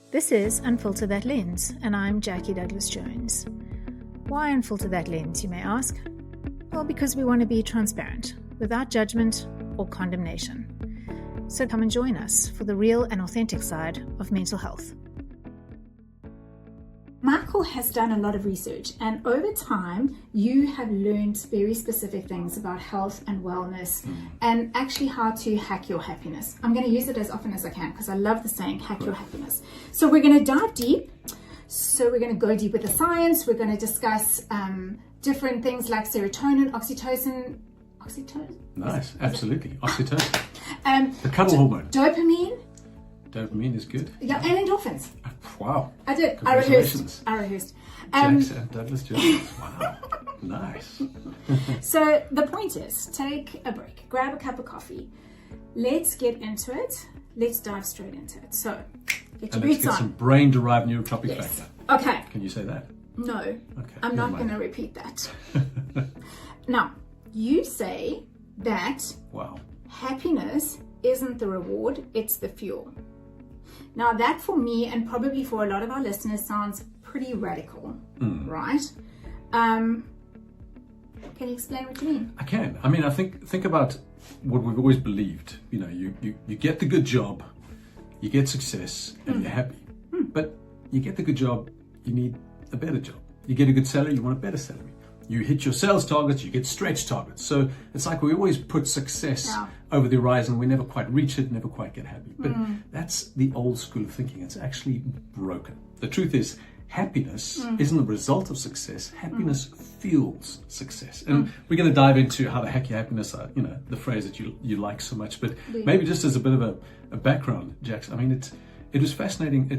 This is Unfilter That Lens, and I'm Jackie Douglas-Jones. Why unfilter that lens, you may ask? Well, because we want to be transparent, without judgment or condemnation. So come and join us for the real and authentic side of mental health. Michael has done a lot of research, and over time you have learned very specific things about health and wellness and actually how to hack your happiness. I'm going to use it as often as I can because I love the saying hack your happiness. So we're going to dive deep. So we're going to go deep with the science. We're going to discuss different things like serotonin, oxytocin. Nice, absolutely. Oxytocin. The cuddle hormone. Dopamine. Dopamine is good. Yeah, and endorphins. Wow. I did. I rehearsed. Jackson, Douglas Jones. Wow. Nice. So the point is, take a break, grab a cup of coffee. Let's get into it. Let's dive straight into it. So, get your boots on. Let's get some brain-derived neurotropic Yes. factor. Okay. Can you say that? No. Okay. I'm not going to repeat that. Now, you say that happiness isn't the reward, it's the fuel. Now that for me, and probably for a lot of our listeners, sounds pretty radical, right? Can you explain what you mean? I can. I mean, I think about what we've always believed. You know, you get the good job, you get success, and you're happy. But you get the good job, you need a better job. You get a good salary, you want a better salary. You hit your sales targets, you get stretch targets. So it's like we always put success over the horizon. We never quite reach it, never quite get happy. But that's the old school of thinking. It's actually broken. The truth is, happiness isn't the result of success. Happiness fuels success. And we're going to dive into how to hack your happiness, the phrase that you like so much. But maybe just as a bit of a background, Jax, I mean, it was fascinating.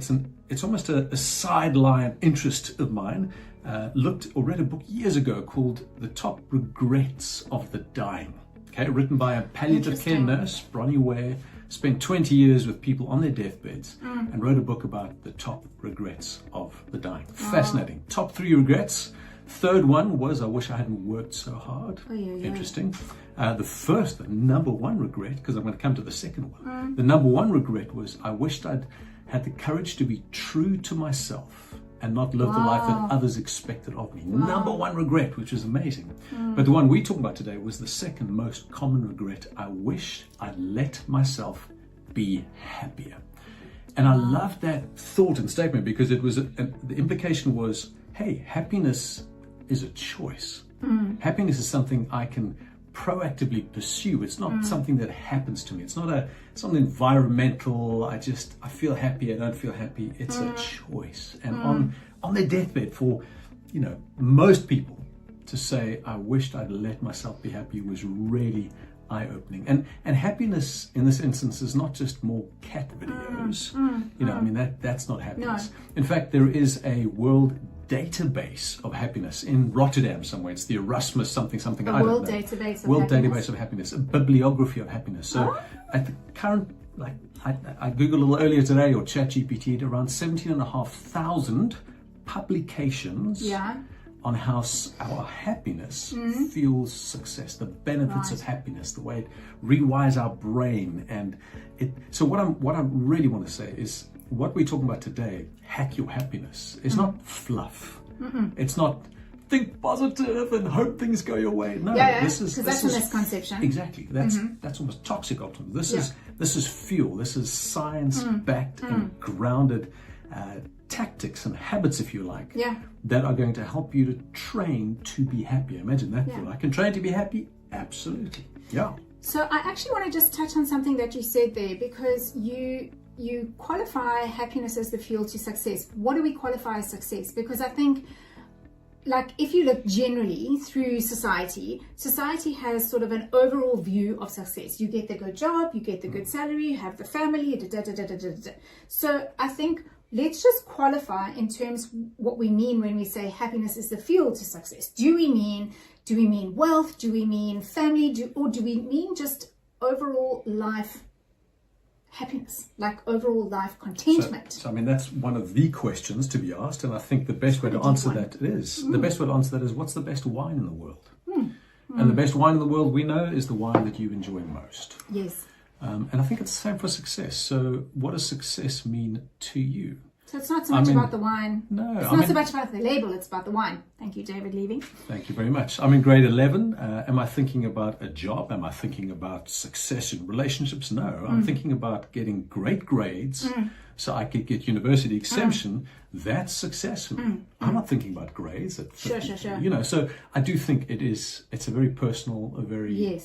It's almost a sideline interest of mine. Read a book years ago called The Top Regrets of the Dying. Okay, written by a palliative care nurse, Bronnie Ware, spent 20 years with people on their deathbeds and wrote a book about the top regrets of the dying. Fascinating. Top 3 regrets. Third one was, I wish I hadn't worked so hard. Interesting. The number one regret, because I'm going to come to the second one. The number one regret was, I wished I'd had the courage to be true to myself and not live the life that others expected of me. Number one regret, which is amazing. But the one we talk about today was the second most common regret. I wish I'd let myself be happier. And I love that thought and statement because it was the implication was, hey, happiness is a choice. Happiness is something I can proactively pursue. It's not something that happens to me. It's not environmental, I feel happy, I don't feel happy. It's a choice. And on their deathbed, for most people to say, I wished I'd let myself be happy, was really eye-opening. And happiness in this instance is not just more cat videos. I mean, that's not happiness. No. In fact, there is a world database of happiness in Rotterdam somewhere. It's the Erasmus something. World Database of Happiness, a bibliography of happiness. So at the current, I Googled a little earlier today, or ChatGPT, around 17,500 publications on how our happiness fuels success, the benefits of happiness, the way it rewires our brain. And so what I really want to say is, what we're talking about today, hack your happiness, is not fluff. It's not think positive and hope things go your way. No, this is a misconception. Exactly. That's almost toxic optimism. This is fuel. This is science-backed and grounded tactics and habits, if you like, that are going to help you to train to be happy. Imagine that. I can train to be happy? Absolutely. Yeah. So I actually want to just touch on something that you said there, because you qualify happiness as the fuel to success. What do we qualify as success? Because I think, like, if you look generally through society has sort of an overall view of success. You get the good job, you get the good salary, you have the family, So I think let's just qualify in terms what we mean when we say happiness is the fuel to success. Do we mean wealth? Do we mean family? Or do we mean just overall life happiness, like overall life contentment? So I mean, that's one of the questions to be asked, and I think the best way to answer that is, what's the best wine in the world? And the best wine in the world, we know, is the wine that you enjoy most. Yes. And I think it's the same for success. So what does success mean to you? So it's not so much about the wine. No. It's not so much about the label, it's about the wine. Thank you, David Levy. Thank you very much. I'm in grade 11. Am I thinking about a job? Am I thinking about success in relationships? No. I'm thinking about getting great grades so I could get university exemption. That's success for me. I'm not thinking about grades at 50, Sure. You know, so I do think it's a very personal, a very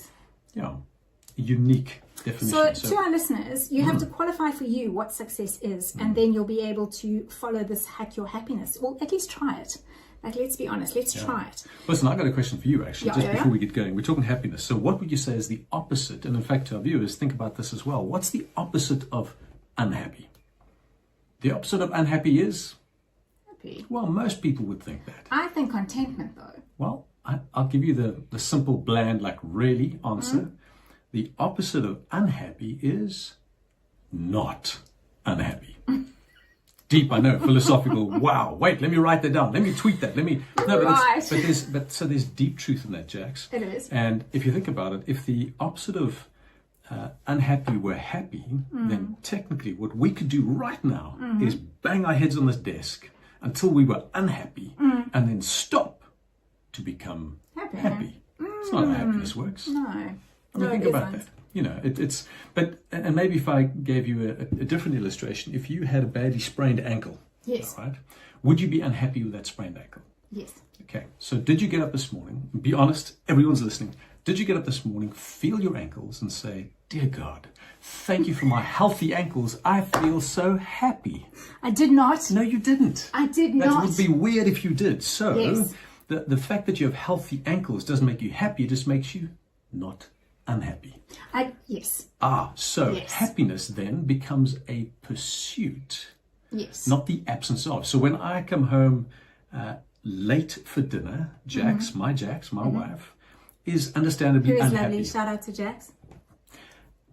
unique definition. So to our listeners, you have to qualify for you what success is, and then you'll be able to follow this hack your happiness. Well, at least try it. Like, let's be honest, let's try it. Listen, I've got a question for you, actually, before we get going. We're talking happiness. So what would you say is the opposite? And in fact, to our viewers, think about this as well. What's the opposite of unhappy? The opposite of unhappy is? Happy. Well, most people would think that. I think contentment, though. Well, I'll give you the simple, bland, like really answer. The opposite of unhappy is not unhappy. Deep, I know, philosophical. Wow, wait, let me write that down. Let me tweet that. So there's deep truth in that, Jax. It is. And if you think about it, if the opposite of unhappy were happy, then technically what we could do right now is bang our heads on this desk until we were unhappy and then stop to become happy. It's not how happiness works. No. I mean, think about that. You know, and maybe if I gave you a different illustration, if you had a badly sprained ankle, yes, all right, would you be unhappy with that sprained ankle? Yes. Okay, so did you get up this morning, be honest, everyone's listening, did you get up this morning, feel your ankles and say, dear God, thank you for my healthy ankles, I feel so happy? I did not. No, you didn't. I did not. That would be weird if you did. So, yes, the fact that you have healthy ankles doesn't make you happy, it just makes you not unhappy. Yes. So happiness then becomes a pursuit. Yes. Not the absence of. So when I come home late for dinner, Jax, my wife, is understandably Who is unhappy. lovely. Shout out to Jax.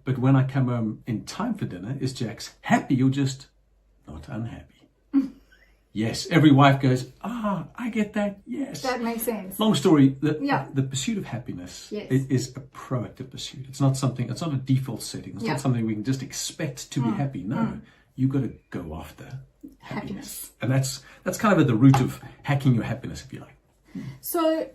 But when I come home in time for dinner, is Jax happy or just not unhappy? Yes, every wife goes, I get that, yes. That makes sense. Long story, the pursuit of happiness is a proactive pursuit. It's not a default setting. It's not something we can just expect to be happy. No, you've got to go after happiness. And that's kind of at the root of hacking your happiness, if you like. So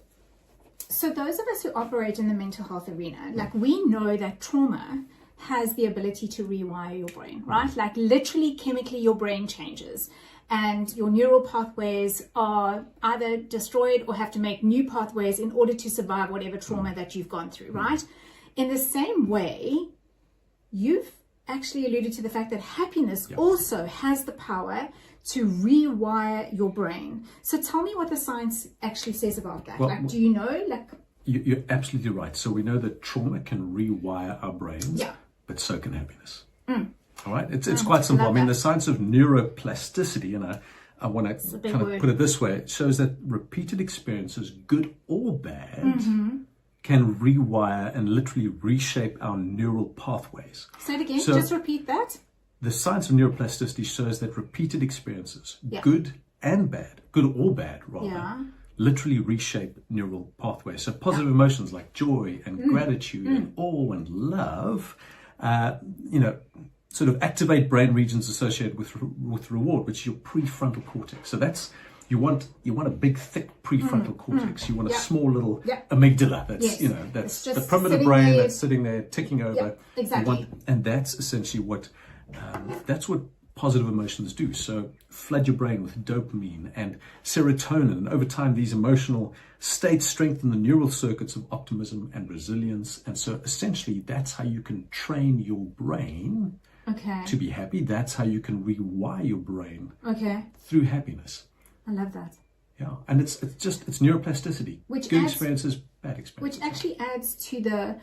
those of us who operate in the mental health arena, like, we know that trauma has the ability to rewire your brain, right? Like, literally, chemically, your brain changes. And your neural pathways are either destroyed or have to make new pathways in order to survive whatever trauma that you've gone through, right? In the same way, you've actually alluded to the fact that happiness also has the power to rewire your brain. So tell me what the science actually says about that. Well, do you know? You're absolutely right. So we know that trauma can rewire our brains, but so can happiness. All right, it's quite simple. I mean, the science of neuroplasticity, and I want to kind of put it this way, it shows that repeated experiences, good or bad, can rewire and literally reshape our neural pathways. Say it again, just repeat that. The science of neuroplasticity shows that repeated experiences, good and bad, good or bad rather, literally reshape neural pathways. So positive emotions like joy and gratitude and awe and love, sort of activate brain regions associated with reward, which is your prefrontal cortex. So that's you want a big, thick prefrontal cortex. You want a small little amygdala. That's that's the primitive brain that's sitting there ticking over. Exactly. And that's essentially what positive emotions do. So flood your brain with dopamine and serotonin, and over time these emotional states strengthen the neural circuits of optimism and resilience. And so essentially that's how you can train your brain to be happy. That's how you can rewire your brain through happiness. I love that. Yeah, and it's neuroplasticity. Which good experiences, bad experiences. Which actually adds to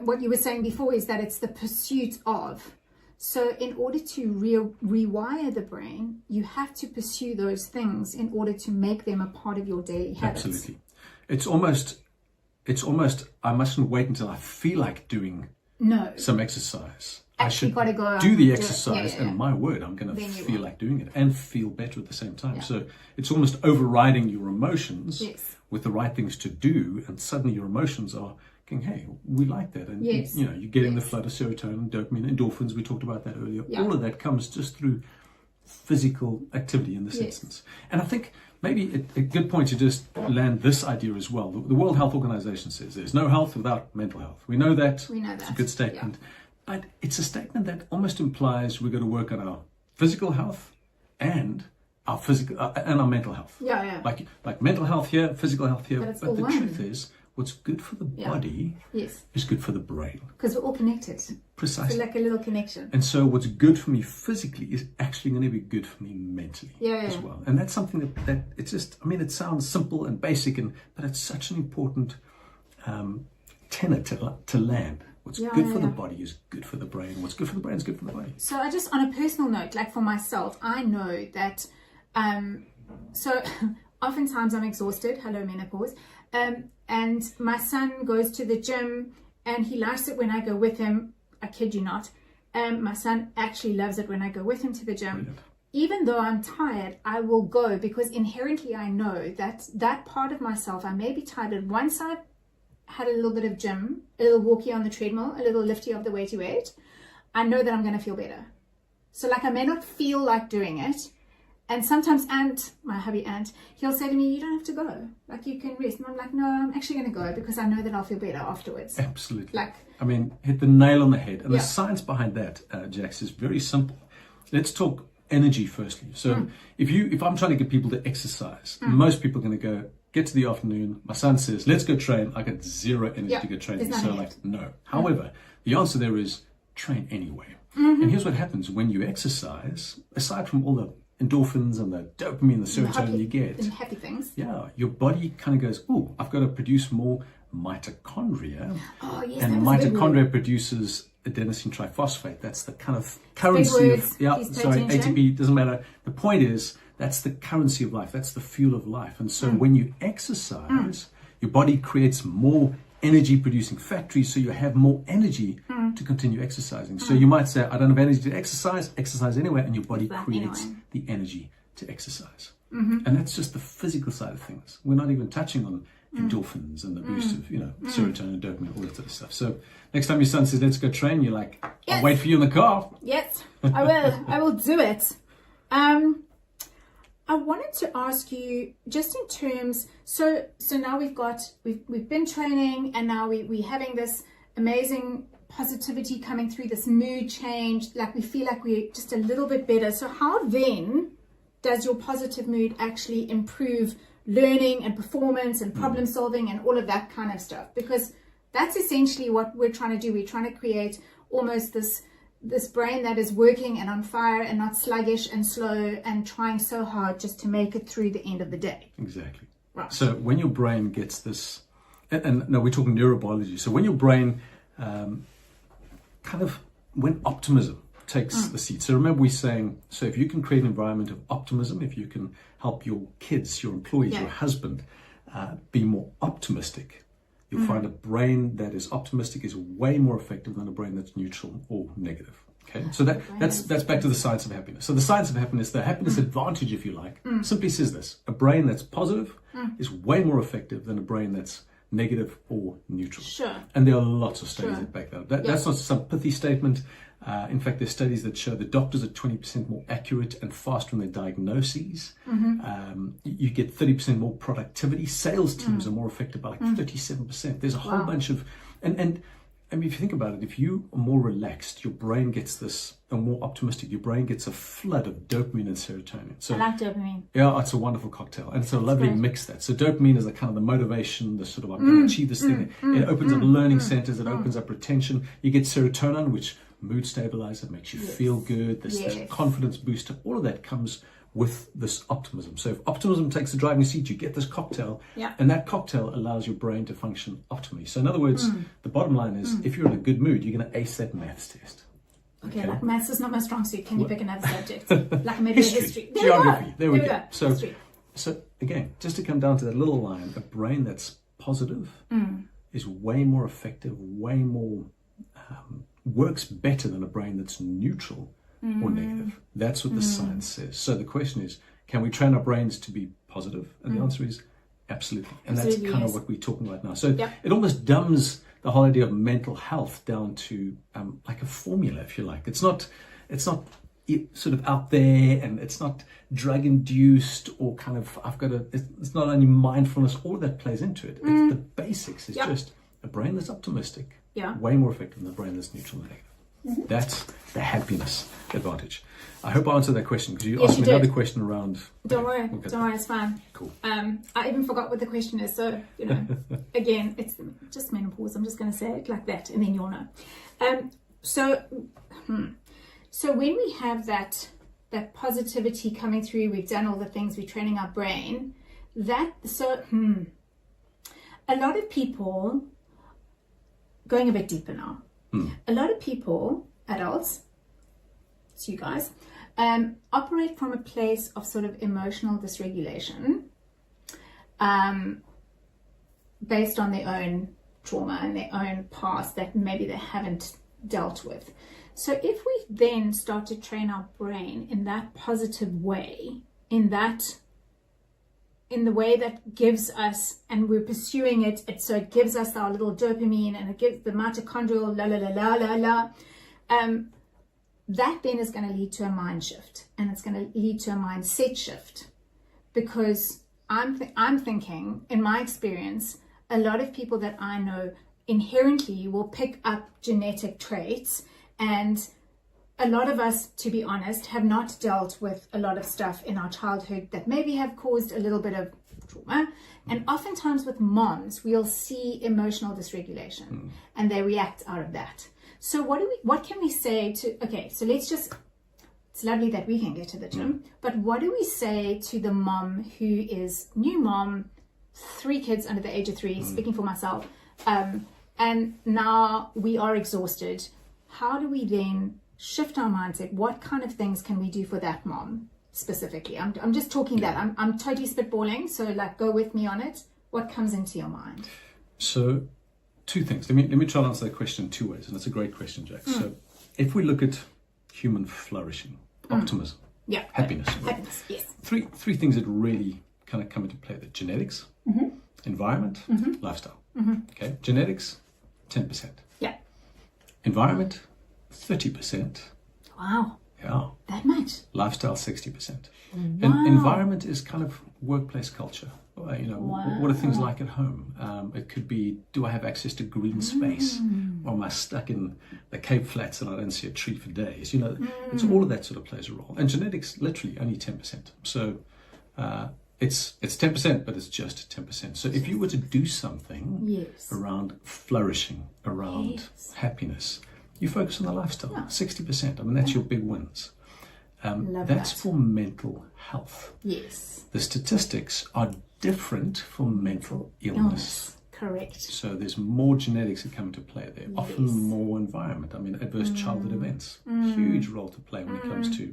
what you were saying before, is that it's the pursuit of. So in order to rewire the brain, you have to pursue those things in order to make them a part of your daily habits. Absolutely. It's almost I mustn't wait until I feel like doing some exercise. I should do the exercise, and my word, I'm going to feel like doing it and feel better at the same time. So it's almost overriding your emotions with the right things to do, and suddenly your emotions are going, hey, we like that. And, yes. you know, you're getting the yes. flood of serotonin, dopamine, endorphins. We talked about that earlier. Yeah. All of that comes just through physical activity in this yes. instance. And I think maybe a good point to just land this idea as well. The World Health Organization says there's no health without mental health. We know that. We know that. It's a good statement. Yeah. But it's a statement that almost implies we're going to work on our physical health and our physical and our mental health. Yeah, yeah. Like mental health here, physical health here. But the truth is, what's good for the body yes. is good for the brain. Because we're all connected. Precisely. So like a little connection. And so what's good for me physically is actually going to be good for me mentally as well. And that's something that it's just, I mean, it sounds simple and basic, but it's such an important tenet to land. What's good for the body is good for the brain. What's good for the brain is good for the body. So I just, on a personal note, like for myself, I know that, so oftentimes I'm exhausted, hello menopause, and my son goes to the gym and he likes it when I go with him. I kid you not. My son actually loves it when I go with him to the gym. Brilliant. Even though I'm tired, I will go because inherently I know that that part of myself, I may be tired, but once I've had a little bit of gym, a little walkie on the treadmill, a little lifty of the weighty weight, I know that I'm going to feel better. So like I may not feel like doing it. And sometimes my hubby Ant, he'll say to me, you don't have to go. Like you can rest. And I'm like, no, I'm actually going to go because I know that I'll feel better afterwards. Absolutely. Like, I mean, hit the nail on the head. And the science behind that, Jax, is very simple. Let's talk energy firstly. So if I'm trying to get people to exercise, most people are going to go, get to the afternoon. My son says, let's go train. I got zero energy to go training. So like, no. However, the answer there is train anyway. And here's what happens when you exercise, aside from all the endorphins and the dopamine, the serotonin you get. And happy things. Yeah, your body kind of goes, oh, I've got to produce more mitochondria. Oh, yes, and mitochondria produces adenosine triphosphate. That's the kind of currency of, ATP, doesn't matter. The point is, that's the currency of life. That's the fuel of life. And so when you exercise, your body creates more energy producing factories, so you have more energy to continue exercising. So you might say, I don't have energy to exercise anyway, and your body creates the energy to exercise. And that's just the physical side of things. We're not even touching on endorphins and the boost of, serotonin, dopamine, all that sort of stuff. So next time your son says, let's go train, you're like, I'll wait for you in the car. Yes, I will. I will do it. I wanted to ask you just in terms, so now we've been training, and now we're having this amazing positivity coming through, this mood change, like we feel like we're just a little bit better. So how then does your positive mood actually improve learning and performance and problem solving and all of that kind of stuff? Because that's essentially what we're trying to do. We're trying to create almost this brain that is working and on fire and not sluggish and slow and trying so hard just to make it through the end of the day. Exactly. Right. So when your brain gets this, and now we're talking neurobiology. So when your brain when optimism takes the seat. So remember we're saying, so if you can create an environment of optimism, if you can help your kids, your employees, your husband be more optimistic, you'll find a brain that is optimistic is way more effective than a brain that's neutral or negative. Okay, so that's back to the science of happiness. So the science of happiness, the happiness advantage, if you like, simply says this: a brain that's positive is way more effective than a brain that's negative or neutral. Sure. And there are lots of studies that back that up. That's not some pithy statement. In fact, there's studies that show that doctors are 20% more accurate and faster in their diagnoses. You get 30% more productivity. Sales teams are more effective by like 37%. There's a whole bunch of, and I mean, if you think about it, if you are more relaxed, your brain gets this, and more optimistic, your brain gets a flood of dopamine and serotonin. So, I like dopamine. Yeah, it's a wonderful cocktail. And it's a lovely mix that. So dopamine is the kind of the motivation, the sort of, I'm going to achieve this thing. It opens up learning centers, it opens up retention. You get serotonin, which mood stabilizer, makes you feel good, this confidence booster. All of that comes with this optimism. So if optimism takes the driving seat, you get this cocktail, and that cocktail allows your brain to function optimally. So in other words, the bottom line is, if you're in a good mood, you're going to ace that maths test. Okay, like maths is not my strong suit. Can you pick another subject? Like maybe history. Geography. There we go. So again, just to come down to that little line, a brain that's positive is way more effective, way more works better than a brain that's neutral or negative. That's what the science says. So the question is, can we train our brains to be positive? And the answer is absolutely. And that's kind of what we're talking about now. So it almost dumbs the whole idea of mental health down to like a formula, if you like. It's not sort of out there, and it's not drug induced or kind of, it's not only mindfulness, all of that plays into it. It's the basics. It's just a brain that's optimistic, way more effective than a brain that's neutral and negative. That's the happiness advantage. I hope I answered that question, because you asked me another question around. Don't worry, it's fine. Cool. I even forgot what the question is, so again, it's just menopause. I'm just going to say it like that, and then you'll know. So when we have that positivity coming through, we've done all the things, we're training our brain. A lot of people, going a bit deeper now. A lot of people, adults, it's you guys, operate from a place of sort of emotional dysregulation, based on their own trauma and their own past that maybe they haven't dealt with. So if we then start to train our brain in that positive way, in the way that gives us, and we're pursuing it, so it gives us our little dopamine, and it gives the mitochondrial that then is going to lead to a mind shift, and it's going to lead to a mindset shift, because I'm thinking, in my experience, a lot of people that I know inherently will pick up genetic traits, and a lot of us, to be honest, have not dealt with a lot of stuff in our childhood that maybe have caused a little bit of trauma. And oftentimes with moms, we'll see emotional dysregulation, and they react out of that. So what can we say to, okay, so it's lovely that we can get to the gym, but what do we say to the mom who is new mom, 3 kids under the age of 3, speaking for myself, and now we are exhausted? How do we then shift our mindset? What kind of things can we do for that mom specifically? I'm just talking that. I'm totally spitballing, so like go with me on it. What comes into your mind? So 2 things. Let me try to answer that question in 2 ways, and it's a great question, Jack. So if we look at human flourishing, optimism, happiness, yes. Three things that really kind of come into play: the genetics, environment, lifestyle. Okay, genetics, 10%. Yeah. Environment, 30%. Wow. Yeah. That much? Lifestyle, 60%. Wow. And environment is kind of workplace culture. What are things like at home? It could be, do I have access to green space? Or am I stuck in the Cape Flats and I don't see a tree for days? It's all of that sort of plays a role. And genetics, literally only 10%. So it's 10%, but it's just 10%. So if you were to do something around flourishing, around happiness, you focus on the lifestyle, 60%. I mean, that's your big wins. That's for mental health. Yes. The statistics are different for mental illness. Correct. So there's more genetics that come into play there, often more environment. I mean, adverse childhood events, huge role to play when it comes to,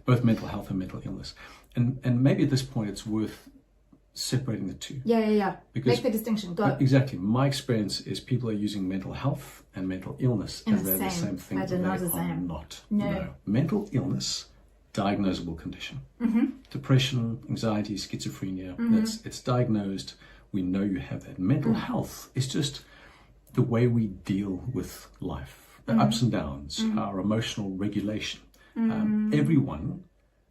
both mental health and mental illness. And maybe at this point it's worth separating the 2. Yeah. Because, make the distinction. Go. Exactly. My experience is people are using mental health and mental illness as they're the same thing. They are not. No. Mental illness, diagnosable condition. Depression, anxiety, schizophrenia, it's diagnosed. We know you have that. Mental health is just the way we deal with life, the ups and downs, our emotional regulation. Everyone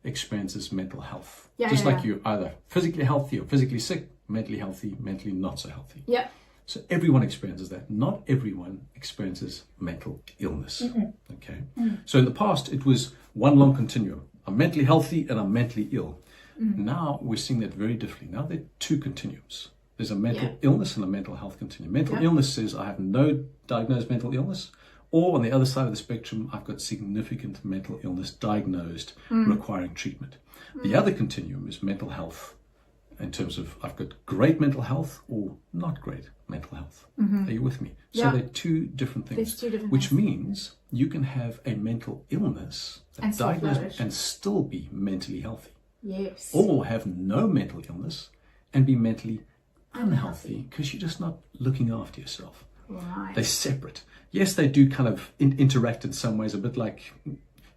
experiences mental health. Like you're either physically healthy or physically sick, mentally healthy, mentally not so healthy. Yeah. So everyone experiences that. Not everyone experiences mental illness. Okay. So in the past, it was one long continuum. I'm mentally healthy and I'm mentally ill. Now we're seeing that very differently. Now there are 2 continuums. There's a mental illness and a mental health continuum. Mental illness says I have no diagnosed mental illness, or on the other side of the spectrum, I've got significant mental illness diagnosed requiring treatment. The other continuum is mental health in terms of I've got great mental health or not great mental health. Are you with me? So they're 2 different things, which means you can have a mental illness diagnosed and still be mentally healthy. Yes. Or have no mental illness and be mentally unhealthy because you're just not looking after yourself. Right. They're separate. Yes, they do kind of interact in some ways, a bit like,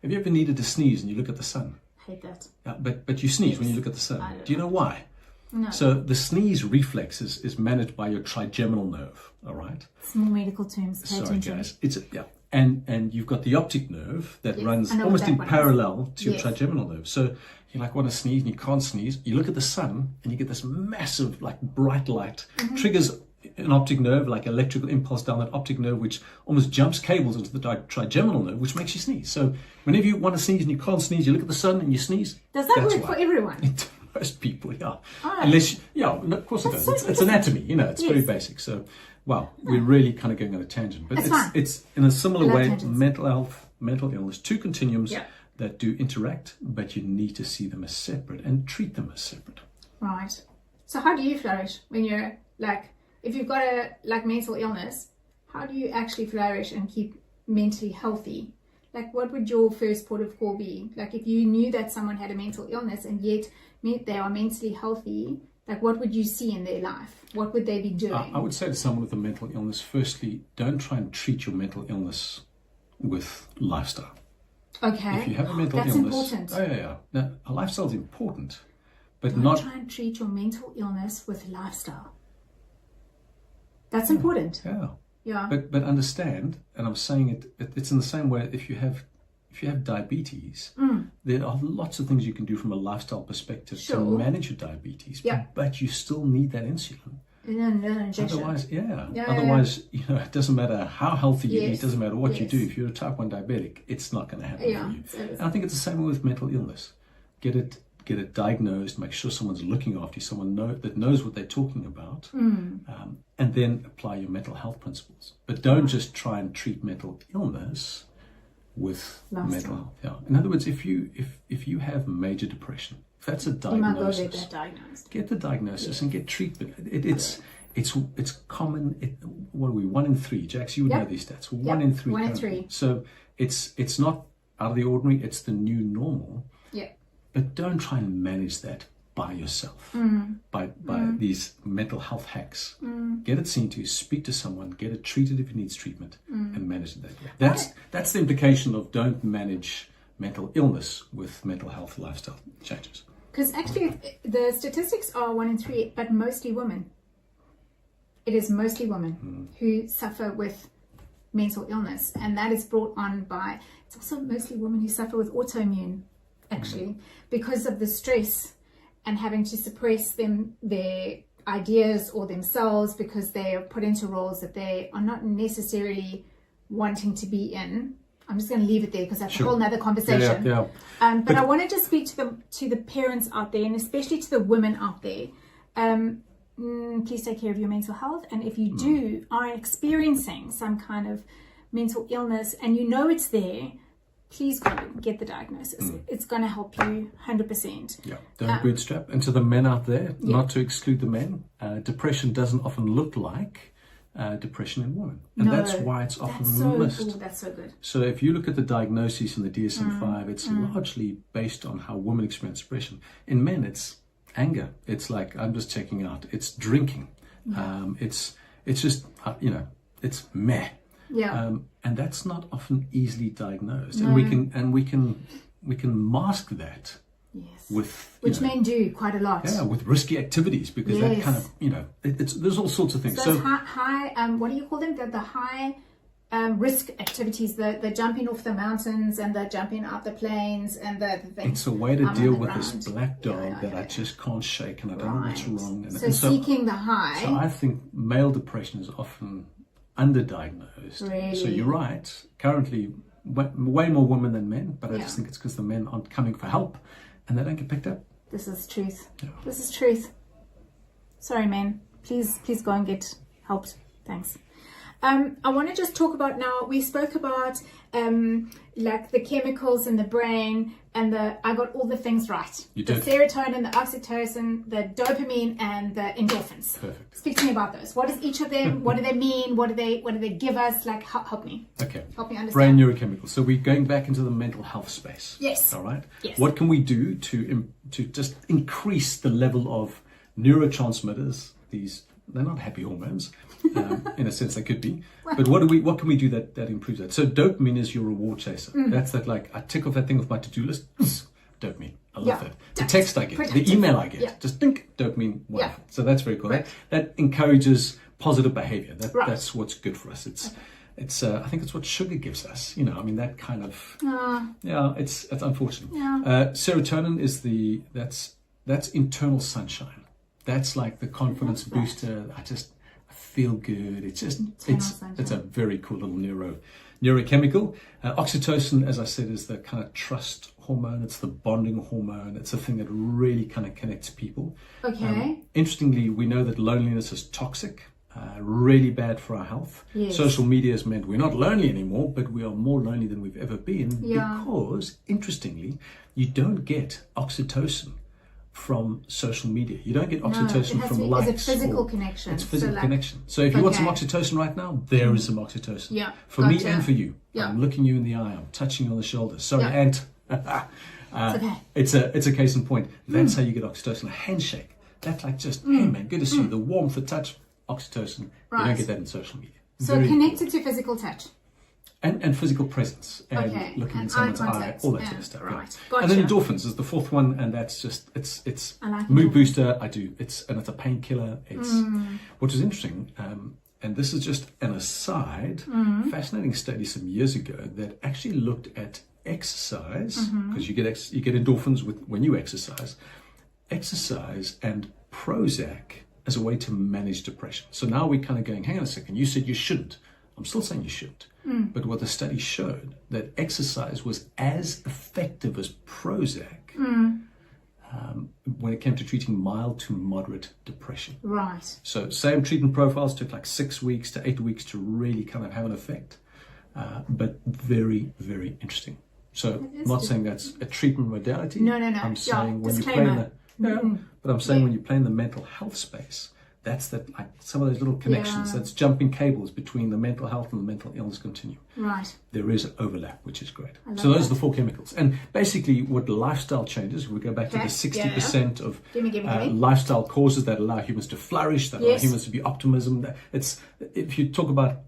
have you ever needed to sneeze and you look at the sun? Hate that. But you sneeze when you look at the sun. Do you know why? No. So the sneeze reflex is managed by your trigeminal nerve, all right? Small medical terms. Pay Sorry, attention. guys. And you've got the optic nerve that Yes, runs I know almost what in that one is. parallel to your Yes. trigeminal nerve. So you like want to sneeze and you can't sneeze. You look at the sun and you get this massive, like bright light, Mm-hmm. triggers an optic nerve, like electrical impulse down that optic nerve, which almost jumps cables into the trigeminal nerve, which makes you sneeze. So whenever you want to sneeze and you can't sneeze, you look at the sun and you sneeze. Does that That's work why. for everyone? Most people, yeah. Oh. Unless, yeah, no, of course it does. so It's anatomy, it's Yes. very basic. So, wow, we're really kind of going on a tangent. But That's fine. it's in a similar I love way, tangents. mental health, mental illness, two continuums Yeah. that do interact, but you need to see them as separate and treat them as separate. Right. So how do you flourish when you're like, if you've got a mental illness, how do you actually flourish and keep mentally healthy? Like, what would your first port of call be? Like, if you knew that someone had a mental illness and yet they are mentally healthy, like, what would you see in their life? What would they be doing? I would say to someone with a mental illness, firstly, don't try and treat your mental illness with lifestyle. Okay. If you have a mental That's illness, important. oh yeah. Now, a lifestyle is important, but Don't not try and treat your mental illness with lifestyle. That's important. yeah. Yeah. But understand, and I'm saying it's in the same way. If you have diabetes, there are lots of things you can do from a lifestyle perspective to Sure. manage your diabetes. Yeah. But you still need that insulin. No injection. Otherwise, Yeah, Otherwise, it doesn't matter how healthy you eat. Yes. It doesn't matter what you Yes. do. If you're a type 1 diabetic, it's not going to happen Yeah, for you. so it is. And I think it's the same with mental illness. Get it diagnosed. Make sure someone's looking after you. Someone that knows what they're talking about, and then apply your mental health principles. But don't just try and treat mental illness with Lifestyle. mental health. Yeah. In other words, if you have major depression, if that's a You might go diagnosis, get that diagnosed. get the diagnosis and get treatment. It's common. What are we? 1 in 3. Jax, you would know these stats. 1 in 3. 1 in currently. 3. So it's not out of the ordinary. It's the new normal. Yeah. But don't try and manage that by yourself, by these mental health hacks. Get it seen to, speak to someone, get it treated if it needs treatment, and manage it that way. That's the implication of don't manage mental illness with mental health lifestyle changes. Because actually, the statistics are 1 in 3, but mostly women. It is mostly women who suffer with mental illness, and that is brought on by, it's also mostly women who suffer with autoimmune, actually, because of the stress and having to suppress their ideas or themselves because they are put into roles that they are not necessarily wanting to be in. I'm just going to leave it there because that's Sure. a whole nother conversation. Yeah. But I want to just speak to the parents out there, and especially to the women out there. Please take care of your mental health, and if you are experiencing some kind of mental illness and you know it's there, please go get the diagnosis. It's going to help you 100%. Yeah, don't bootstrap. And to the men out there, not to exclude the men, depression doesn't often look like depression in women. And that's why it's often missed. That's so good. So if you look at the diagnoses in the DSM-5, it's largely based on how women experience depression. In men, it's anger. It's like, I'm just checking out. It's drinking. It's just, it's meh. Yeah. And that's not often easily diagnosed. No. And we can mask that Yes. with Which men do quite a lot. yeah, with risky activities, because that Yes. kind of there's all sorts of things. So it's high what do you call them? The high risk activities, the jumping off the mountains and the jumping up the planes and the thing. it's a way to on deal the with this ground. black dog Yeah, that I yeah. just can't shake, and I don't know what's Right. wrong. And, So and seeking the high. so I think male depression is often underdiagnosed. Really? So you're right. Currently, way more women than men, but I Yeah. just think it's because the men aren't coming for help, and they don't get picked up. This is truth. Yeah. This is truth. Sorry, men. Please go and get helped. Thanks. I want to just talk about now. We spoke about like the chemicals in the brain, and I got all the things right. You the did. serotonin, the oxytocin, the dopamine, and the endorphins. Perfect. Speak to me about those. What is each of them? What do they mean? What do they give us? Like, help me. Okay. Help me understand. Brain neurochemicals. So we're going back into the mental health space. Yes. All right. Yes. What can we do to just increase the level of neurotransmitters? They're not happy hormones, in a sense they could be. But what can we do that improves that? So dopamine is your reward chaser. That's that, like, I tick off that thing off my to-do list. Dopamine. I love Yeah. that. text I get, Protective. the email I get, Yeah. just think dopamine. Wonderful. Yeah. So that's very cool. Right. That encourages positive behavior. Right. That's what's good for us. It's I think it's what sugar gives us. You know, I mean that kind of it's unfortunate. Yeah. Serotonin is that's internal sunshine. That's like the confidence Right. booster. I feel good. It's a very cool little neurochemical. Oxytocin, as I said, is the kind of trust hormone. It's the bonding hormone. It's a thing that really kind of connects people. Okay. Interestingly, we know that loneliness is toxic, really bad for our health. Yes. Social media has meant we're not lonely anymore, but we are more lonely than we've ever been Yeah. because, interestingly, you don't get oxytocin from social media. You don't get oxytocin from likes. It's a physical connection. It's physical So, connection. So if you want some Okay. oxytocin right now, there is some oxytocin. Yeah, For me gotcha. and for you. Yeah. I'm looking you in the eye. I'm touching you on the shoulder. Sorry, Yeah. Ant. okay. It's a case in point. That's how you get oxytocin. A handshake. That's like just, hey man, good to see you. The warmth, the touch, oxytocin. You Right. don't get that in social media. So Very connected to physical touch. and physical presence and Okay, looking and in someone's eye eye, contact. all that Yeah, sort of stuff. right. Yeah. And then Gotcha. endorphins is the fourth one, and that's just it's I like mood endorphins. booster. I do. It's a painkiller. It's which is interesting. And this is just an aside. Fascinating study some years ago that actually looked at exercise because you get endorphins when you exercise and Prozac as a way to manage depression. So now we're kind of going, hang on a second, you said you shouldn't. I'm still saying you shouldn't. But what the study showed, that exercise was as effective as Prozac when it came to treating mild to moderate depression. Right. So same treatment profiles, took like 6 weeks to 8 weeks to really kind of have an effect. But very, very interesting. So I'm not saying that's a treatment modality. No. I'm saying when you play in disclaimer. but I'm saying when you play in the mental health space, that's like some of those little connections. Yeah. That's jumping cables between the mental health and the mental illness continuum. Right. There is overlap, which is great. love So those are that. the 4 chemicals. And basically what lifestyle changes, we go back to Okay, the 60% of Give me. lifestyle causes that allow humans to flourish, that allow Yes. humans to be optimism. It's, if you talk about,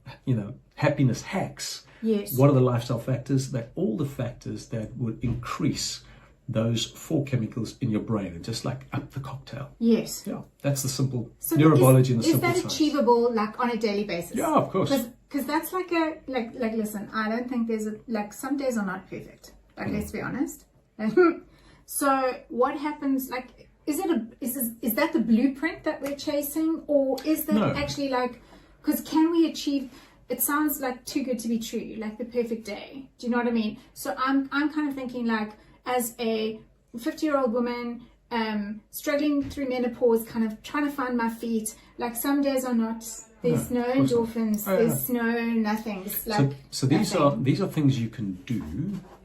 happiness hacks, Yes. what are the lifestyle factors? They're all the factors that would increase those 4 chemicicals in your brain and just like up the cocktail. Yes. Yeah, that's the simple So neurobiology and the is simple that science. achievable, like on a daily basis? Yeah, of course. Because that's like listen, I don't think there's some days are not perfect. Let's be honest. So what happens? Like, is that the blueprint that we're chasing, or is that No. actually like? Because can we achieve? It sounds like too good to be true, like the perfect day. Do you know what I mean? So I'm kind of thinking like, as a 50-year-old woman, struggling through menopause, kind of trying to find my feet. Like some days are not. There's no of course not. endorphins. Oh, yeah. There's no nothing. It's like So these nothing. are things you can do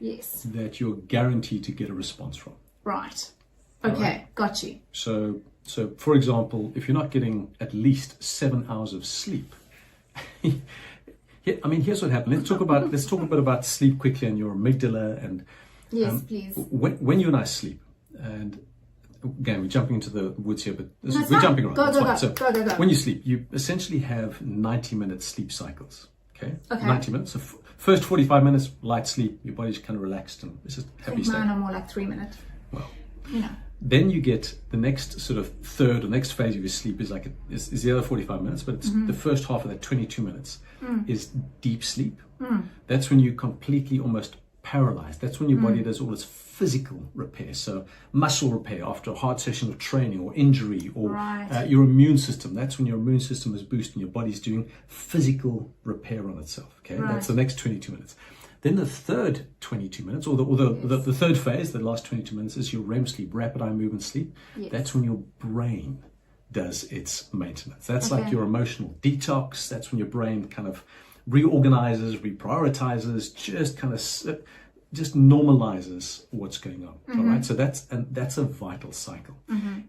Yes. that you're guaranteed to get a response from. Right. Okay. Got you. So for example, if you're not getting at least 7 hours of sleep, here's what happened. Let's talk a bit about sleep quickly and your amygdala and Yes, please. when you and I sleep, and again we're jumping into the woods here, but No, it's we're fine. jumping around. Go, That's go, fine. go. So Go. when you sleep, you essentially have 90-minute sleep cycles. Okay? Okay. 90 minutes. So first 45 minutes light sleep, your body's kind of relaxed and it's just I happy think state. mine are more like 3 minutes. Well, You know. then you get the next sort of third or next phase of your sleep is like is the other 45 minutes, but it's the first half of that 22 minutes is deep sleep. That's when you're completely almost paralyzed. That's when your body does all its physical repair. So muscle repair after a hard session of training or injury, or Right. your immune system. That's when your immune system is boosting. Your body's doing physical repair on itself. Okay, Right. that's the next 22 minutes. Then the third 22 minutes, or the third phase, the last 22 minutes, is your REM sleep, rapid eye movement sleep. Yes. That's when your brain does its maintenance. That's like Okay. your emotional detox. That's when your brain kind of reorganizes, reprioritizes, just normalizes what's going on. All right, so that's a vital cycle.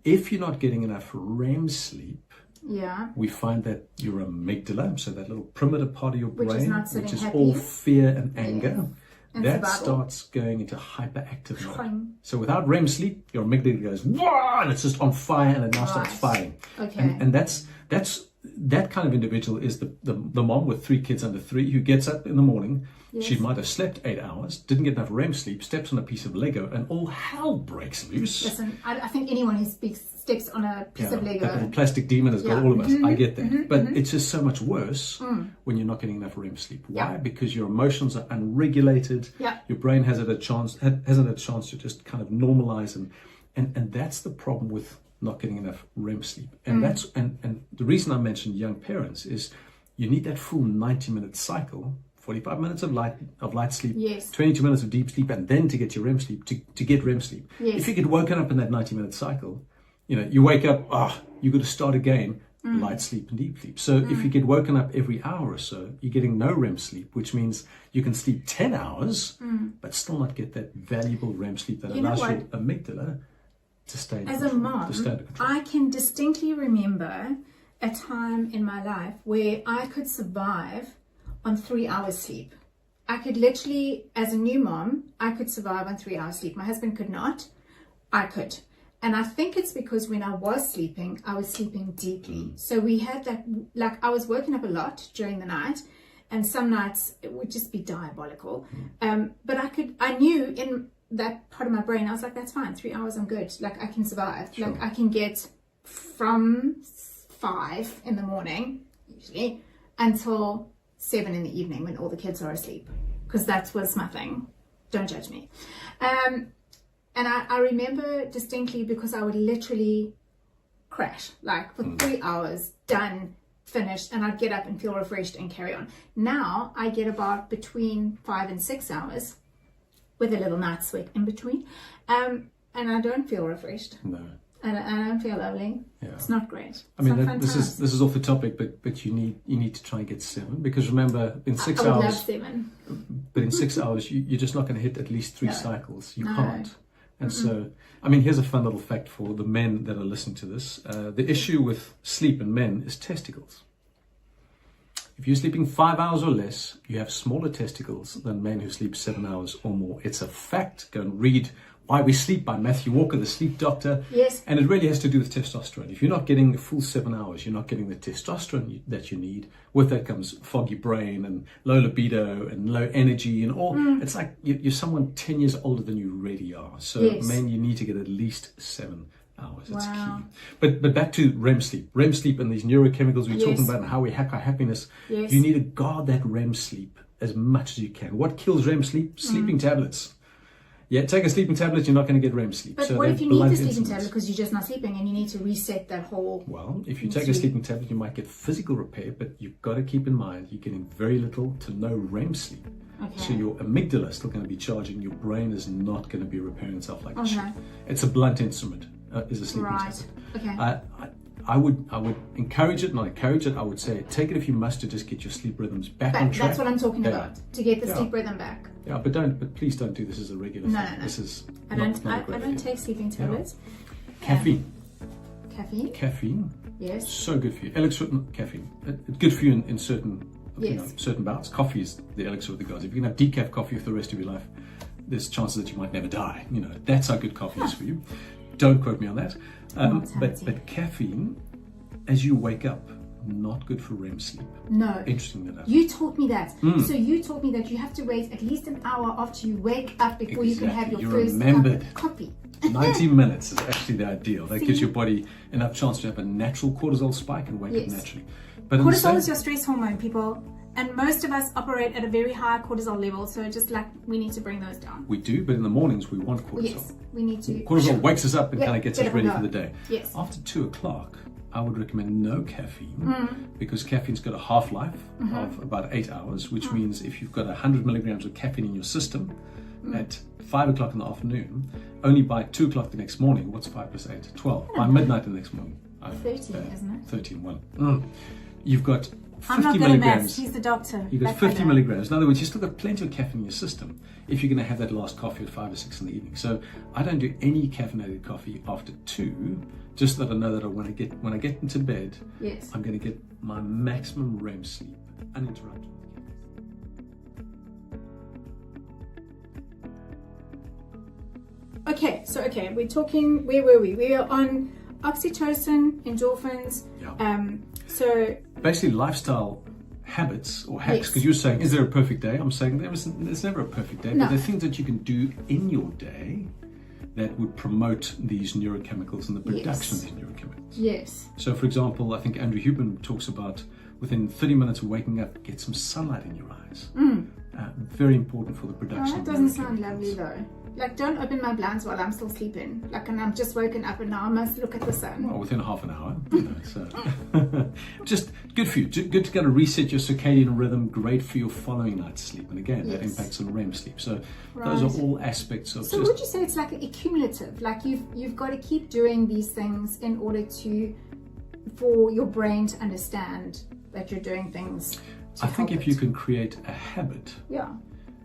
If you're not getting enough REM sleep, Yeah. we find that your amygdala, so that little primitive part of your Which is brain, not sitting which is happy. all fear and anger, And that survival. starts going into hyperactive mode. Boing. So without REM sleep, your amygdala goes, "Wah!" and it's just on fire, and it now starts Right. firing. Okay. And that's that kind of individual is the mom with 3 kids under 3 who gets up in the morning. Yes. She might have slept 8 hours, didn't get enough REM sleep, steps on a piece of Lego, and all hell breaks loose. Listen, I think anyone who steps on a piece of Lego. That little plastic demon has got all of us. I get that. But it's just so much worse when you're not getting enough REM sleep. Why? Because your emotions are unregulated. Your brain hasn't had a chance to just kind of normalize, and that's the problem with not getting enough REM sleep. And that's and the reason I mentioned young parents is you need that full 90-minute cycle. 45 minutes of light sleep, 22 minutes of deep sleep, and then to get your REM sleep, to get REM sleep. If you get woken up in that 90-minute cycle, you wake up, you've got to start again, light sleep and deep sleep. So if you get woken up every hour or so, you're getting no REM sleep, which means you can sleep 10 hours, but still not get that valuable REM sleep that allows your amygdala to stay in control. As a mom, I can distinctly remember a time in my life where I could survive on 3 hours sleep. I could literally, as a new mom, I could survive on 3 hours sleep. My husband could not. I could. And I think it's because when I was sleeping, I was sleeping deeply. So we had that, like I was waking up a lot during the night, and some nights it would just be diabolical. But I knew in that part of my brain, I was like, that's fine, 3 hours, I'm good. Like I can survive. Sure. Like I can get from 5 in the morning, usually, until 7 in the evening when all the kids are asleep, because that was my thing. Don't judge me. And I remember distinctly because I would literally crash, like for 3 hours, done, finished, and I'd get up and feel refreshed and carry on. Now I get about between 5 and 6 hours with a little night sweat in between, and I don't feel refreshed. No. And I don't feel lovely. Yeah. It's not great. I mean, this is off the topic, but you need to try and get 7, because remember, in 6 I would hours, love 7. but in 6 hours you're just not going to hit at least 3 cycles. You No. can't. And so, I mean, here's a fun little fact for the men that are listening to this. The issue with sleep in men is testicles. If you're sleeping 5 hours or less, you have smaller testicles than men who sleep 7 hours or more. It's a fact. Go and read Why We Sleep by Matthew Walker, the sleep doctor. Yes. And it really has to do with testosterone. If you're not getting the full 7 hours, you're not getting the testosterone that you need. With that comes foggy brain and low libido and low energy and all. It's like you're someone 10 years older than you really are. So men, you need to get at least 7 hours. It's key. But back to REM sleep. REM sleep and these neurochemicals we're talking about and how we hack our happiness. You need to guard that REM sleep as much as you can. What kills REM sleep? Sleeping tablets. Yeah, take a sleeping tablet, you're not going to get REM sleep. But so what if you need the sleeping tablet because you're just not sleeping and you need to reset that whole... Well, if you take a sleeping tablet, you might get physical repair, but you've got to keep in mind you're getting very little to no REM sleep. Okay. So your amygdala is still going to be charging, your brain is not going to be repairing itself like it should. Okay. It's a blunt instrument, is a sleeping tablet. Okay. I would encourage it, not encourage it. I would say take it if you must to just get your sleep rhythms back on track. That's what I'm talking about, to get the sleep rhythm back. Yeah, but please don't do this as a regular thing. No. This is I don't take sleeping tablets. Caffeine. Caffeine. Yes. So good for you. Elixir caffeine. It's good for you in certain certain bouts. Coffee is the elixir of the gods. If you can have decaf coffee for the rest of your life, there's chances that you might never die. That's how good coffee is for you. Don't quote me on that. But caffeine, as you wake up, not good for REM sleep. No. Interesting enough. You taught me that. So you taught me that you have to wait at least an hour after you wake up before you can have your first cup of coffee. 90 minutes is actually the ideal. That gives your body enough chance to have a natural cortisol spike and wake up naturally. But cortisol is your stress hormone, people. And most of us operate at a very high cortisol level, so just like we need to bring those down. We do, but in the mornings we want cortisol. Yes, we need to. Cortisol wakes us up and kind of gets us ready for the day. Yes. After 2 o'clock, I would recommend no caffeine because caffeine's got a half-life of about 8 hours, which means if you've got 100 milligrams of caffeine in your system at 5 o'clock in the afternoon, only by 2 o'clock the next morning, what's 5 plus 8? 12. By midnight the next morning. 13, isn't it? 13, well. You've got 50 I'm not good milligrams. at maths. He's the doctor. You've got 50 milligrams. In other words, you've still got plenty of caffeine in your system if you're going to have that last coffee at 5 or 6 in the evening. So I don't do any caffeinated coffee after 2, just so that I know that when I get into bed, I'm going to get my maximum REM sleep uninterrupted. Okay, we're talking, where were we? We are on oxytocin, endorphins, So basically lifestyle habits or hacks, Yes. because you're saying, is there a perfect day? I'm saying there's never a perfect day, No. but there are things that you can do in your day that would promote these neurochemicals and the production of these neurochemicals. yes. So, for example, I think Andrew Huberman talks about within 30 minutes of waking up, get some sunlight in your eyes. Very important for the production Oh, of that doesn't sound neurochemicals. lovely though. Like, don't open my blinds while I'm still sleeping. Like, and I'm just woken up and now I must look at the sun. Well, within half an hour, so just good for you. Good to kind of reset your circadian rhythm. Great for your following night's sleep, and again, that Yes. impacts on REM sleep. So Right. those are all aspects of So just. would you say it's like accumulative? Like you've got to keep doing these things in order for your brain to understand that you're doing things. I think if you can create a habit Yeah.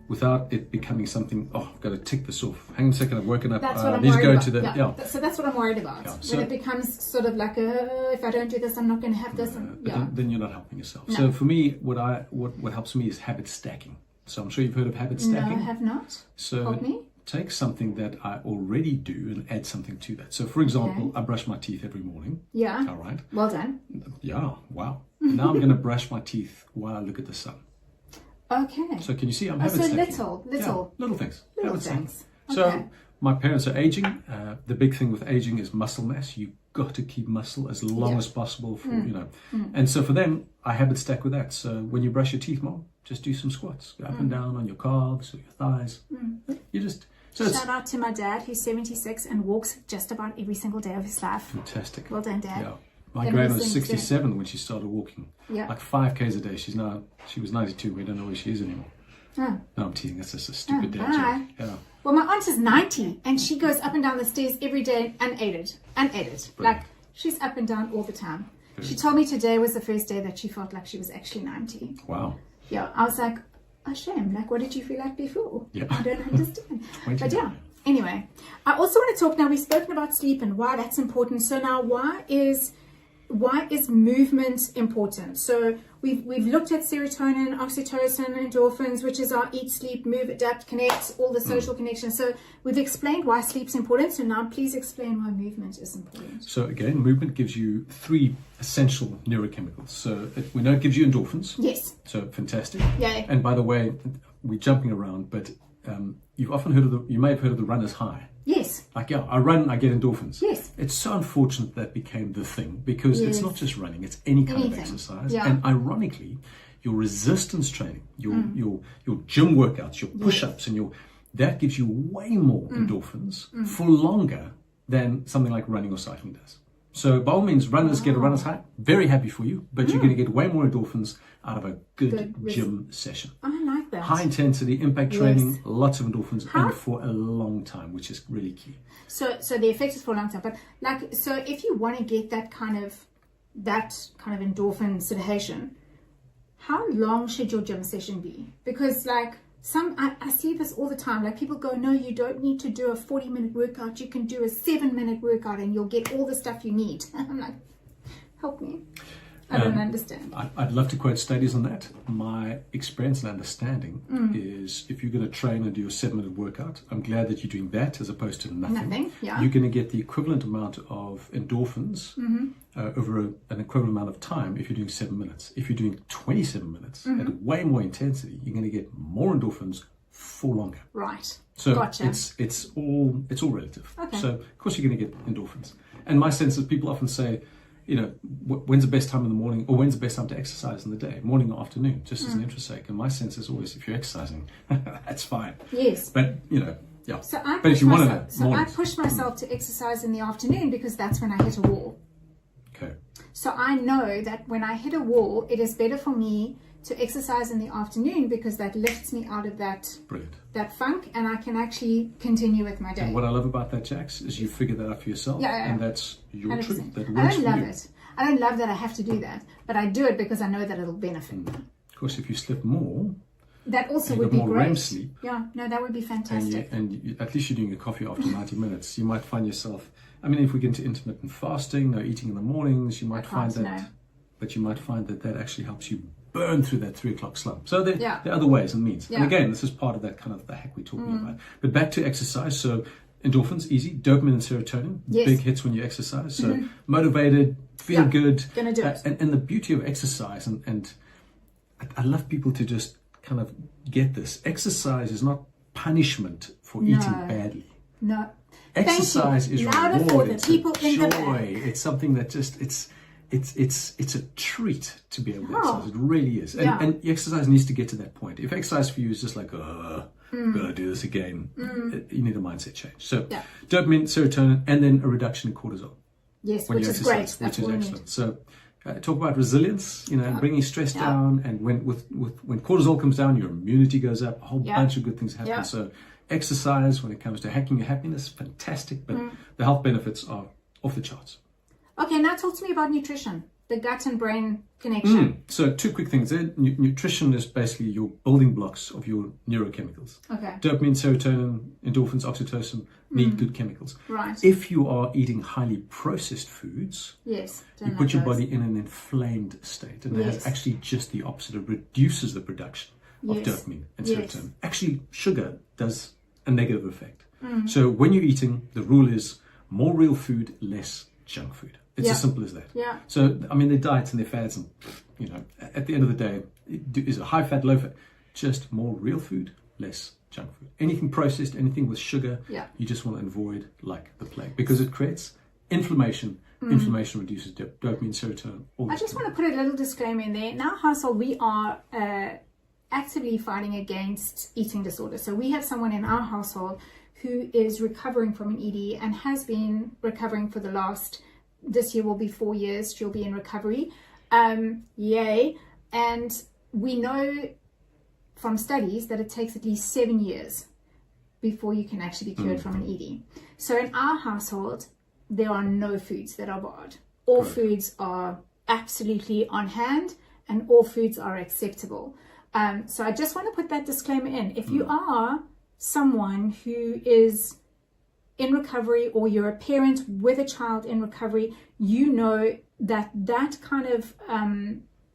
without it becoming something, oh, I've got to tick this off. Hang on a second, I've woken up. That's what I'm need to worried go about. to the So that's what I'm worried about. Yeah, so- When it becomes sort of like, if I don't do this, I'm not going to have this. But then you're not helping yourself. No. So for me, what helps me is habit stacking. So I'm sure you've heard of habit No, stacking. I have not. So Help me. take something that I already do and add something to that. So for example, I brush my teeth every morning. Yeah. All right. Well done. Yeah. Wow. Now I'm going to brush my teeth while I look at the sun. Okay. So can you see I'm Oh, habit so stacking? little. Yeah, little things. Little Habit stacking. things. So Okay. my parents are aging. The big thing with aging is muscle mass. You've got to keep muscle as long Yeah. as possible for, And so for them, I habit stack with that. So when you brush your teeth, Mom, just do some squats. Go up and down on your calves or your thighs. You just, so it's Shout out to my dad, who's 76 and walks just about every single day of his life. fantastic. Well done, Dad. Yeah. My Then grandma those was things 67 when she started walking. Yeah. Like 5Ks a day. She was 92. We don't know where she is anymore. Oh. No, I'm teasing. That's just a stupid dad bye. joke. Yeah. Well, my aunt is 90 and she goes up and down the stairs every day unaided. Like, she's up and down all the time. She told me today was the first day that she felt like she was actually 90. Wow. Yeah, I was like, oh, shame. Like, what did you feel like before? Yeah. I don't understand. 20 But yeah, anyway, I also want to talk now. We've spoken about sleep and why that's important. So now, why is movement important? So we've looked at serotonin, oxytocin, endorphins, which is our eat, sleep, move, adapt, connect, all the social connections. So we've explained why sleep's important. So now please explain why movement is important. So again, movement gives you 3 essential neurochemicals. So we know it gives you endorphins. Yes. So fantastic. Yay. And by the way, we're jumping around, but you may have heard of the runner's high. Yes. Like, yeah, I run, I get endorphins. Yes. It's so unfortunate that became the thing because it's Yes. not just running, it's any kind of Anything. exercise. Yeah. And ironically, your resistance training, your gym workouts, your push-ups, and that gives you way more endorphins for longer than something like running or cycling does. So by all means, runners get a runner's high. Very happy for you, but you're going to get way more endorphins out of a good gym session. I like that. High intensity impact training, Yes. lots of endorphins, and for a long time, which is really key. So the effect is for a long time. But like, so if you want to get that kind of endorphin sedation, how long should your gym session be? Because like I see this all the time. Like people go, no, you don't need to do a 40-minute workout. You can do a 7-minute workout and you'll get all the stuff you need. I'm like, help me. I don't understand. I'd love to quote studies on that. My experience and understanding is if you're going to train and do a 7-minute workout, I'm glad that you're doing that as opposed to nothing. Nothing, yeah. You're going to get the equivalent amount of endorphins over an equivalent amount of time if you're doing 7 minutes. If you're doing 27 minutes at way more intensity, you're going to get more endorphins for longer. Right. So Gotcha. it's all relative. Okay. So of course you're going to get endorphins. And my sense is people often say, you know, when's the best time in the morning or when's the best time to exercise in the day, morning or afternoon, just as an interest sake. And my sense is always if you're exercising, that's fine. Yes. But, you know, yeah. So I but if you want to know, so I push myself to exercise in the afternoon because that's when I hit a wall. Okay. So I know that when I hit a wall, it is better for me to exercise in the afternoon because that lifts me out of that Brilliant. funk and I can actually continue with my day. And what I love about that, Jax, is you figure that out for yourself. Yeah. And that's your 100%. truth. That I works don't for love you. it. I don't love that I have to do that, but I do it because I know that it'll benefit me. Of course, if you sleep more, That also and would you've be got more great. REM sleep, Yeah, no, that would be fantastic. and at least you're doing a coffee after 90 minutes, you might find yourself, I mean, if we get into intermittent fasting, no eating in the mornings, you might find can't, that, no. but you might find that actually helps you burn through that 3 o'clock slump. So there are other ways and means. Yeah. And again, this is part of that kind of the hack we're talking about. But back to exercise. So endorphins, easy. Dopamine and serotonin, Yes. big hits when you exercise. So motivated, feel good. Gonna do it. And the beauty of exercise, and I love people to just kind of get this. Exercise is not punishment for eating badly. No. Exercise is Louder reward. for the It's people a in the joy. back. It's something that just it's a treat to be able to exercise. It really is. And exercise needs to get to that point. If exercise for you is just like, gotta do this again, you need a mindset change. So dopamine, serotonin, and then a reduction in cortisol. Yes, when which you is exercise, great. That's which is what we excellent. need. So talk about resilience, and bringing stress down. And when cortisol comes down, your immunity goes up. A whole bunch of good things happen. So exercise, when it comes to hacking your happiness, fantastic. But the health benefits are off the charts. Okay, now talk to me about nutrition, the gut and brain connection. So 2 quick things there. Nutrition is basically your building blocks of your neurochemicals. Okay. Dopamine, serotonin, endorphins, oxytocin need good chemicals. Right. If you are eating highly processed foods, Yes. you put your body in an inflamed state, and it has actually just the opposite. It reduces the production of dopamine and serotonin. Actually, sugar does a negative effect. So when you're eating, the rule is more real food, less junk food. It's as simple as that. Yeah. So, I mean, their diets and their fads, and, at the end of the day, is a high fat, low fat. Just more real food, less junk food. Anything processed, anything with sugar, you just want to avoid like the plague, because it creates inflammation. Inflammation reduces dopamine, serotonin. I just want to put a little disclaimer in there. In our household, we are actively fighting against eating disorders. So we have someone in our household who is recovering from an ED and has been recovering for the last, this year will be 4 years. She'll be in recovery. Yay. And we know from studies that it takes at least 7 years before you can actually be cured from an ED. So in our household, there are no foods that are barred. All foods are absolutely on hand, and all foods are acceptable. So I just want to put that disclaimer in. If you are someone who is in recovery, or you're a parent with a child in recovery, you know that that kind of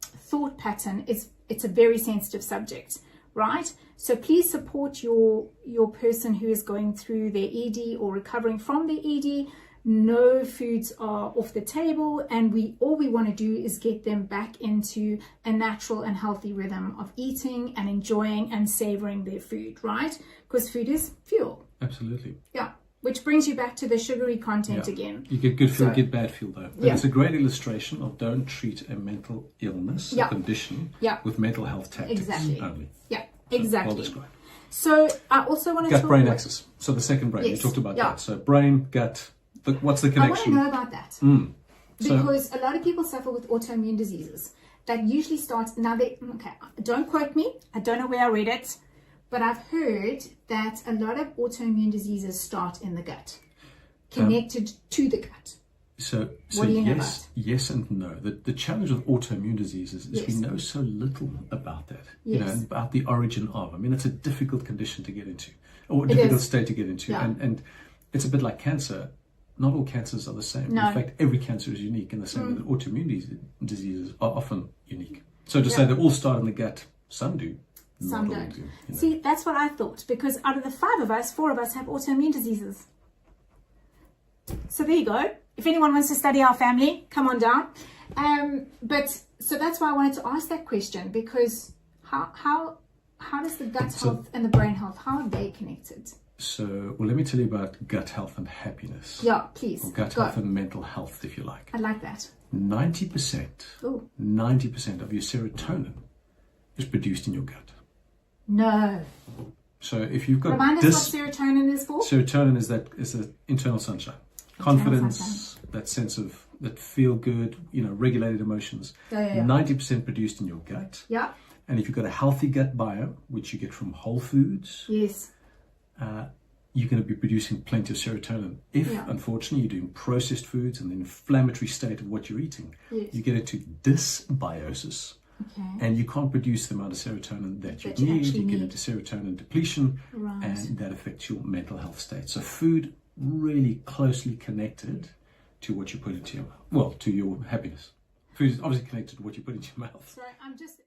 thought pattern it's a very sensitive subject, right? So please support your person who is going through their ED or recovering from their ED. No foods are off the table, and all we want to do is get them back into a natural and healthy rhythm of eating and enjoying and savoring their food, right? Because food is fuel. Absolutely. Yeah. Which brings you back to the sugary content again. You get good feel, get bad feel, though. But it's a great illustration of don't treat a mental illness, a condition, with mental health tactics only. Yeah, exactly. Well described. So I also want to talk gut-brain about axis. So the second brain, you talked about that. So brain, gut, what's the connection? I want to know about that. Because a lot of people suffer with autoimmune diseases. That usually starts, don't quote me. I don't know where I read it. But I've heard that a lot of autoimmune diseases start in the gut, connected to the gut. So what do you know about? Yes and no. The challenge with autoimmune diseases is we know so little about that, and about the origin of. I mean, it's a difficult condition to get into, or a difficult state to get into. And it's a bit like cancer. Not all cancers are the same. No. In fact, every cancer is unique, in the same way that autoimmune diseases are often unique. So to say they all start in the gut, some do. Some don't. See, that's what I thought, because out of the 5 of us, 4 of us have autoimmune diseases. So there you go. If anyone wants to study our family, come on down. So that's why I wanted to ask that question, because how does the gut health and the brain health, how are they connected? So, let me tell you about gut health and happiness. Yeah, please. Or gut health and mental health, if you like. I like that. 90% of your serotonin is produced in your gut. No. So if you've got remind us what serotonin is for. Serotonin is the internal sunshine, confidence, that sense of that feel good, regulated emotions. 90% produced in your gut. Yeah. And if you've got a healthy gut biome, which you get from whole foods, yes, you're going to be producing plenty of serotonin. If unfortunately you're doing processed foods and the inflammatory state of what you're eating, you get into dysbiosis. Okay. And you can't produce the amount of serotonin that you need. You get into serotonin depletion, and that affects your mental health state. So food really closely connected to what you put into your mouth. Well, to your happiness. Food is obviously connected to what you put into your mouth. Sorry, I'm just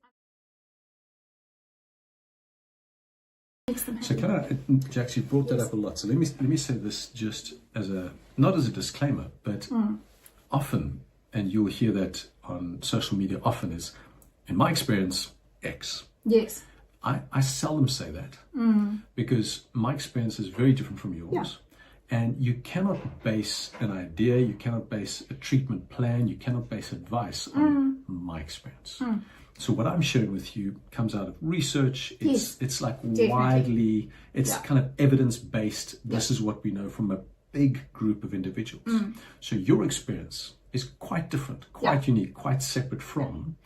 Makes them happy. So can I, Jax, you brought that up a lot. So let me say this just as not as a disclaimer, but often, and you'll hear that on social media often, is, in my experience, X. Yes. I seldom say that because my experience is very different from yours. Yeah. And you cannot base an idea, you cannot base a treatment plan, you cannot base advice on my experience. So what I'm sharing with you comes out of research. It's like Definitely. widely, it's kind of evidence-based. This is what we know from a big group of individuals. So your experience is quite different, quite unique, quite separate from,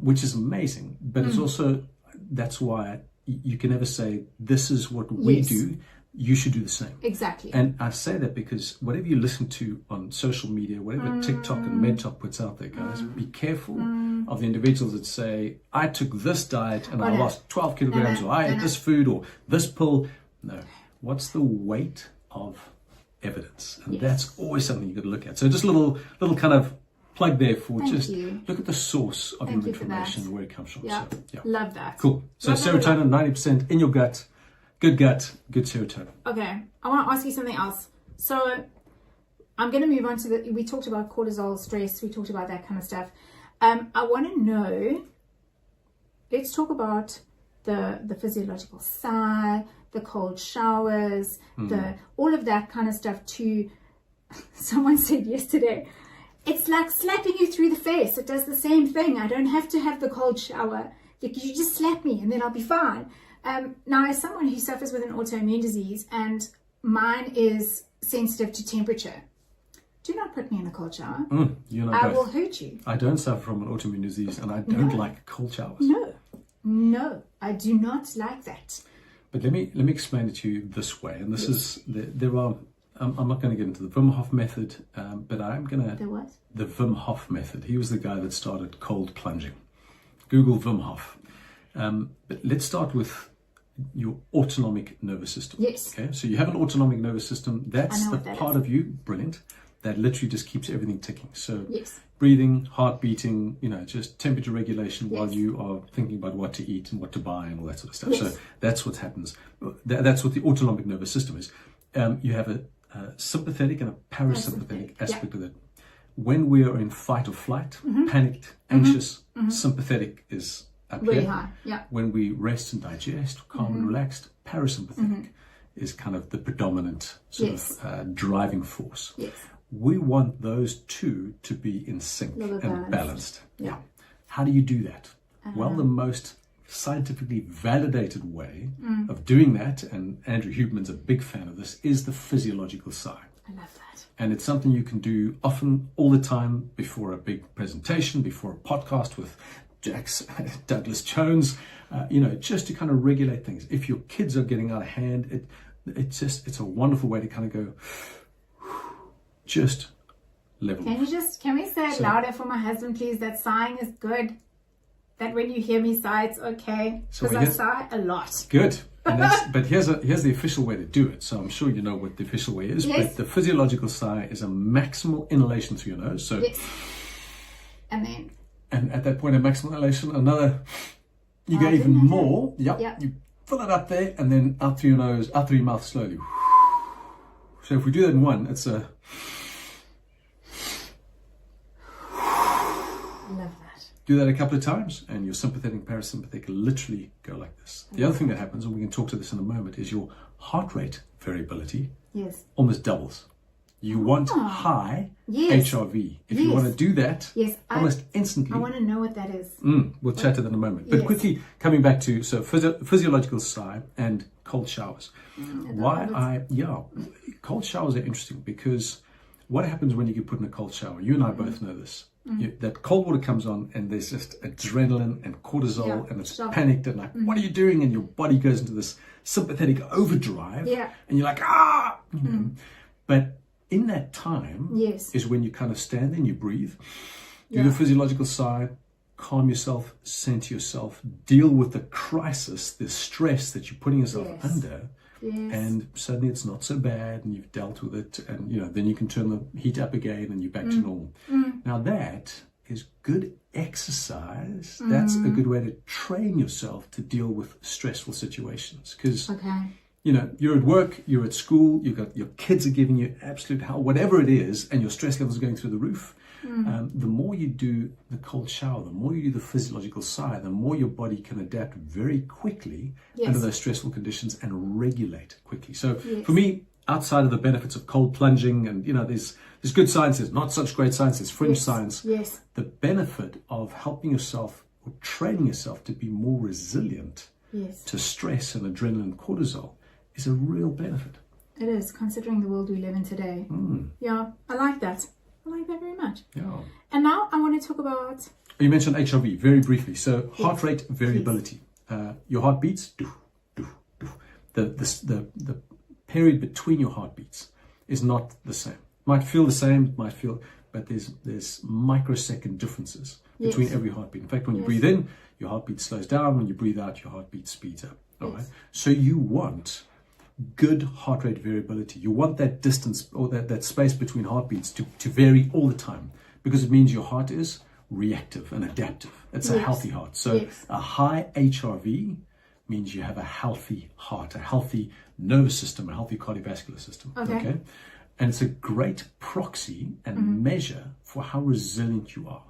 which is amazing. But it's also, that's why you can never say, this is what we do, you should do the same. Exactly. And I say that because whatever you listen to on social media, whatever TikTok and MedTalk puts out there, guys, be careful of the individuals that say, I took this diet and I lost 12 kilograms, or I ate this food or this pill. No. What's the weight of evidence? And that's always something you've got to look at. So just a little kind of plug there for look at the source of your information and where it comes from. Yeah. So, yeah. Love that. Cool. So serotonin, 90% in your gut. Good gut, good serotonin. Okay, I want to ask you something else. So I'm going to move on to we talked about cortisol, stress, we talked about that kind of stuff. I want to know, let's talk about the physiological sigh, the cold showers, all of that kind of stuff too. Someone said yesterday, it's like slapping you through the face. It does the same thing. I don't have to have the cold shower. You just slap me and then I'll be fine. Now, as someone who suffers with an autoimmune disease, and mine is sensitive to temperature, do not put me in a cold shower. I will hurt you. I don't suffer from an autoimmune disease, and I don't like cold showers. No, I do not like that. But let me explain it to you this way, and this is there are. I'm not going to get into the Wim Hof method, but I'm going to. The what? The Wim Hof method. He was the guy that started cold plunging. Google Wim Hof. But let's start with your autonomic nervous system. Yes. Okay. So you have an autonomic nervous system. That's the part of you, brilliant, that literally just keeps everything ticking. So breathing, heart beating, just temperature regulation while you are thinking about what to eat and what to buy and all that sort of stuff. So that's what happens. That's what the autonomic nervous system is. You have a sympathetic and a parasympathetic aspect of it. When we are in fight or flight, panicked, anxious, sympathetic is up really here. high. Yeah. When we rest and digest, calm and relaxed, parasympathetic is kind of the predominant sort of driving force. Yes. We want those two to be in sync and balanced. Yeah. How do you do that? Well, the most scientifically validated way of doing that, and Andrew Huberman's a big fan of this, is the physiological sigh. I love that. And it's something you can do often, all the time, before a big presentation, before a podcast with Douglas Jones, just to kind of regulate things. If your kids are getting out of hand, it's a wonderful way to kind of go, just level. Can we say it louder for my husband, please? That sighing is good. That when you hear me sigh, it's okay. Because I sigh a lot. Good. But here's the official way to do it. So I'm sure you know what the official way is. But the physiological sigh is a maximal inhalation through your nose. So and at that point of maximal inhalation, another, you go even more. Yep. You fill it up there and then out through your nose, out through your mouth slowly. So if we do that in one, it's a... Love that. Do that a couple of times and your sympathetic and parasympathetic literally go like this. The other thing that happens, and we can talk to this in a moment, is your heart rate variability almost doubles. You want high HRV. If you want to do that, almost instantly. I want to know what that is. We'll chat to that in a moment. But quickly, coming back to physiological sigh and cold showers. Cold showers are interesting because what happens when you get put in a cold shower? You and I both know this. That cold water comes on and there's just adrenaline and cortisol and it's panicked and like, what are you doing? And your body goes into this sympathetic overdrive and you're like, But in that time is when you kind of stand there and you breathe, do the physiological sigh, calm yourself, center yourself, deal with the crisis, the stress that you're putting yourself under, and suddenly it's not so bad and you've dealt with it, and then you can turn the heat up again and you're back to normal. Now that is good exercise. That's a good way to train yourself to deal with stressful situations. Because, you know, you're at work, you're at school, you've got your kids are giving you absolute hell, whatever it is, and your stress levels are going through the roof. The more you do the cold shower, the more you do the physiological side, the more your body can adapt very quickly under those stressful conditions and regulate quickly. So for me, outside of the benefits of cold plunging, and you know, there's good science, there's not such great science, there's fringe science. The benefit of helping yourself or training yourself to be more resilient to stress and adrenaline and cortisol is a real benefit. It is, considering the world we live in today. Yeah, I like that. I like that very much. Yeah. And now I want to talk about... You mentioned HRV very briefly. So heart rate variability. Your heart beats. The period between your heartbeats is not the same. Might feel the same, but there's microsecond differences between every heartbeat. In fact, when you breathe in, your heartbeat slows down. When you breathe out, your heartbeat speeds up. All right. So you want good heart rate variability. You want that distance or that space between heartbeats to vary all the time, because it means your heart is reactive and adaptive. It's a healthy heart. So a high HRV means you have a healthy heart, a healthy nervous system, a healthy cardiovascular system. Okay? And it's a great proxy and measure for how resilient you are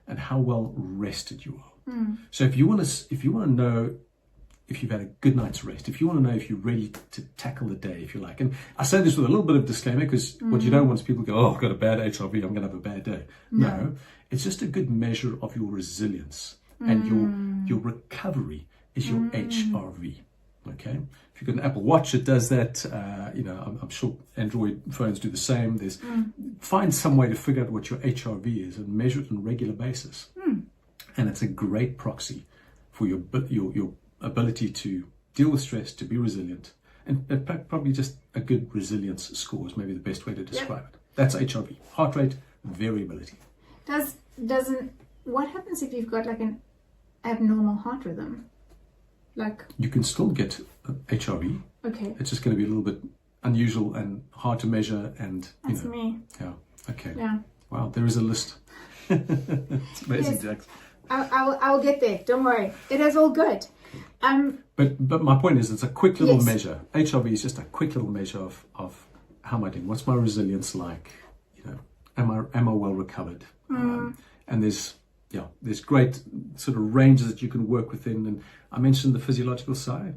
and how well rested you are. So if you want to know if you've had a good night's rest, if you want to know if you're ready to tackle the day, if you like. And I say this with a little bit of disclaimer, because what you don't want is people go, oh, I've got a bad HRV, I'm going to have a bad day. No, it's just a good measure of your resilience and your recovery is your HRV. Okay, if you've got an Apple Watch, it does that. You know, I'm sure Android phones do the same. There's find some way to figure out what your HRV is and measure it on a regular basis. And it's a great proxy for your ability to deal with stress, to be resilient, and probably just a good resilience score is maybe the best way to describe it. That's HRV, heart rate variability. What happens if you've got like an abnormal heart rhythm? Like, you can still get HRV. Okay. It's just going to be a little bit unusual and hard to measure, and that's me. Yeah. Okay. Yeah. Wow, there is a list. It's amazing, Jax. I will get there. Don't worry. It is all good. But my point is, it's a quick little measure. HRV is just a quick little measure of how am I doing? What's my resilience like? You know, am I well recovered? And there's great sort of ranges that you can work within. And I mentioned the physiological side.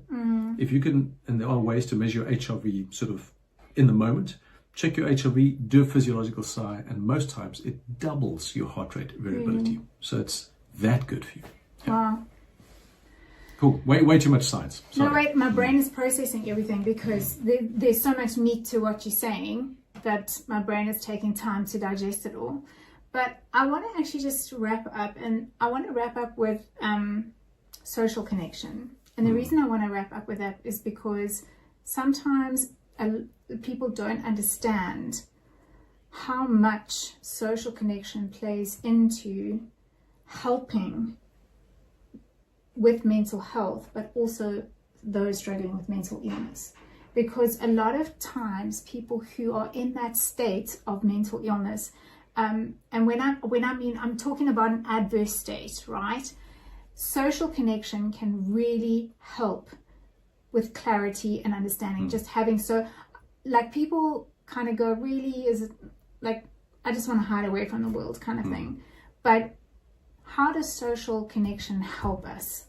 If you can, and there are ways to measure your HRV sort of in the moment. Check your HRV, do a physiological side, and most times it doubles your heart rate variability. So it's that good for you. Yeah. Wow. Cool. Way too much science. Sorry. No, wait. My brain is processing everything because there's so much meat to what you're saying that my brain is taking time to digest it all. But I want to actually just wrap up, and I want to wrap up with social connection. And the reason I want to wrap up with that is because sometimes people don't understand how much social connection plays into helping with mental health, but also those struggling with mental illness. Because a lot of times people who are in that state of mental illness, and when I mean, I'm talking about an adverse state, right? Social connection can really help with clarity and understanding. Just having, so like, people kind of go, really, is it like, I just want to hide away from the world kind of thing. But how does social connection help us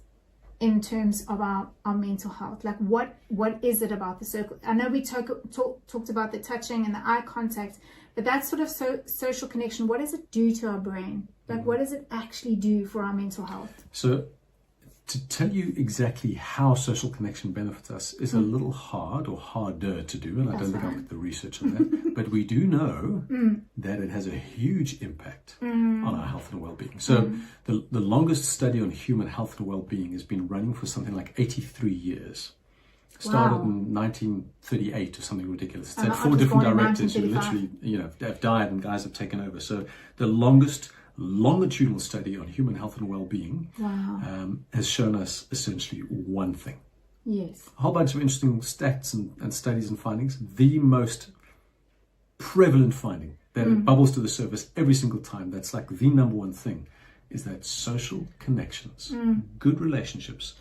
in terms of our mental health? Like, what is it about the circle? I know we talked about the touching and the eye contact, but that sort of social connection, what does it do to our brain? Like, what does it actually do for our mental health? So to tell you exactly how social connection benefits us is a little hard, or harder to do, and I don't think I've got the research on that, but we do know that it has a huge impact on our health and well-being. So the longest study on human health and well-being has been running for something like 83 years. Started in 1938 or something ridiculous. It's had 4 different directors who literally, have died, and guys have taken over. So the longest longitudinal study on human health and well-being has shown us essentially one thing. Yes. A whole bunch of interesting stats and studies and findings. The most prevalent finding, that it bubbles to the surface every single time. That's like the number one thing, is that social connections, good relationships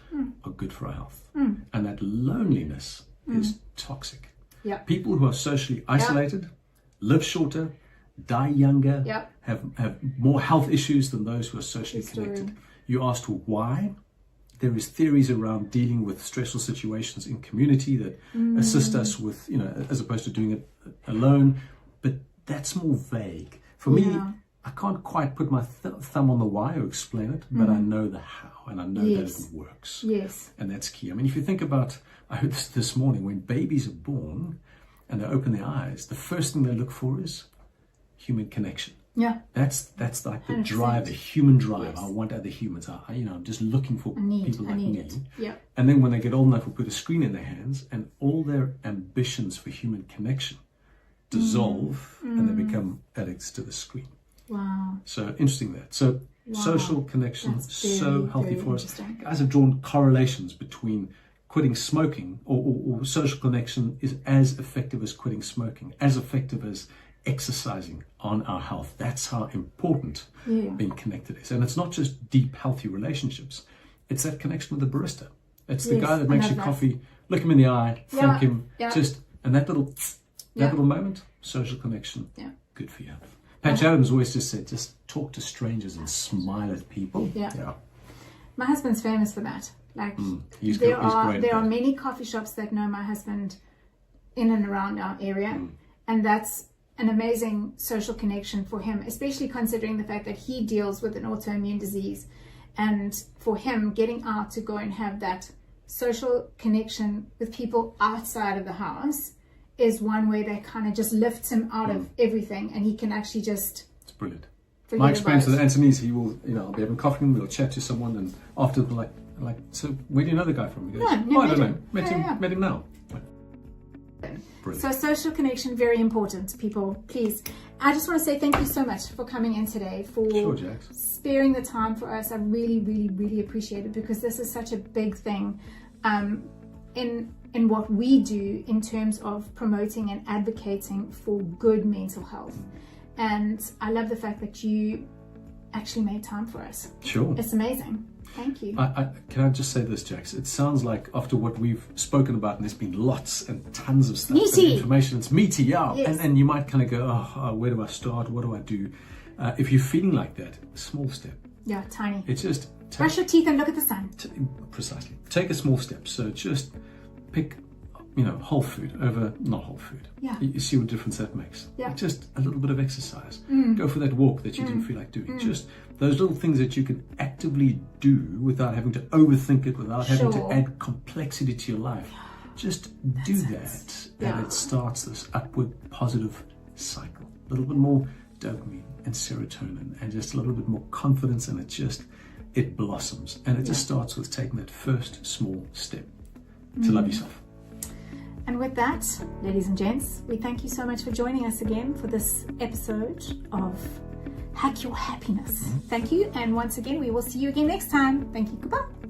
are good for our health. And that loneliness is toxic. Yeah. People who are socially isolated live shorter, die younger, Yeah. have more health issues than those who are socially connected. You asked why. There is theories around dealing with stressful situations in community that assist us with, as opposed to doing it alone. But that's more vague. For me, I can't quite put my thumb on the why or explain it, but I know the how, and I know that it works. Yes. And that's key. I mean, if you think about, I heard this morning, when babies are born and they open their eyes, the first thing they look for is human connection. Yeah. That's like the 100%. drive, the human drive. Yes. I want other humans. I'm just looking for people like me. Yeah. And then when they get old enough, we'll put a screen in their hands, and all their ambitions for human connection dissolve, and they become addicts to the screen. Wow. So interesting that. So social connection, That's so very, healthy very for us. interesting. Guys have drawn correlations between quitting smoking or social connection is as effective as quitting smoking, as effective as exercising on our health. That's how important being connected is. And it's not just deep, healthy relationships. It's that connection with the barista. It's the guy that makes your coffee, look him in the eye, thank him, and that little moment, social connection, good for you. Patch Adams always just said, just talk to strangers and smile at people. Yeah. My husband's famous for that. Like, he's there great. are many coffee shops that know my husband in and around our area, and that's an amazing social connection for him, especially considering the fact that he deals with an autoimmune disease. And for him, getting out to go and have that social connection with people outside of the house is one way that kind of just lifts him out of everything, and he can actually just... It's brilliant. forget My experience about with Anthony's, he will, I'll be having coffee with him, we'll chat to someone, and after, like, so where do you know the guy from? He goes, I don't know. Met him now. Brilliant. So social connection, very important, people. Please, I just want to say thank you so much for coming in today, for sparing the time for us. I really, really, really appreciate it, because this is such a big thing in what we do in terms of promoting and advocating for good mental health. And I love the fact that you actually made time for us. Sure. It's amazing. Thank you. Can I just say this, Jax? It sounds like after what we've spoken about, and there's been lots and tons of stuff, meaty. And information, it's meaty, Yes. and you might kind of go, where do I start? What do I do? If you're feeling like that, a small step. Yeah, tiny. It's just... brush your teeth and look at the sun. Precisely. Take a small step. So just pick, whole food over not whole food. Yeah. You see what difference that makes. Yeah. Just a little bit of exercise. Go for that walk that you didn't feel like doing. Just those little things that you can actively do without having to overthink it, without having to add complexity to your life. Just do that, and it starts this upward positive cycle. A little bit more dopamine and serotonin, and just a little bit more confidence, and it blossoms. And it just starts with taking that first small step to love yourself. And with that, ladies and gents, we thank you so much for joining us again for this episode of Hack Your Happiness. Thank you. And once again, we will see you again next time. Thank you. Goodbye.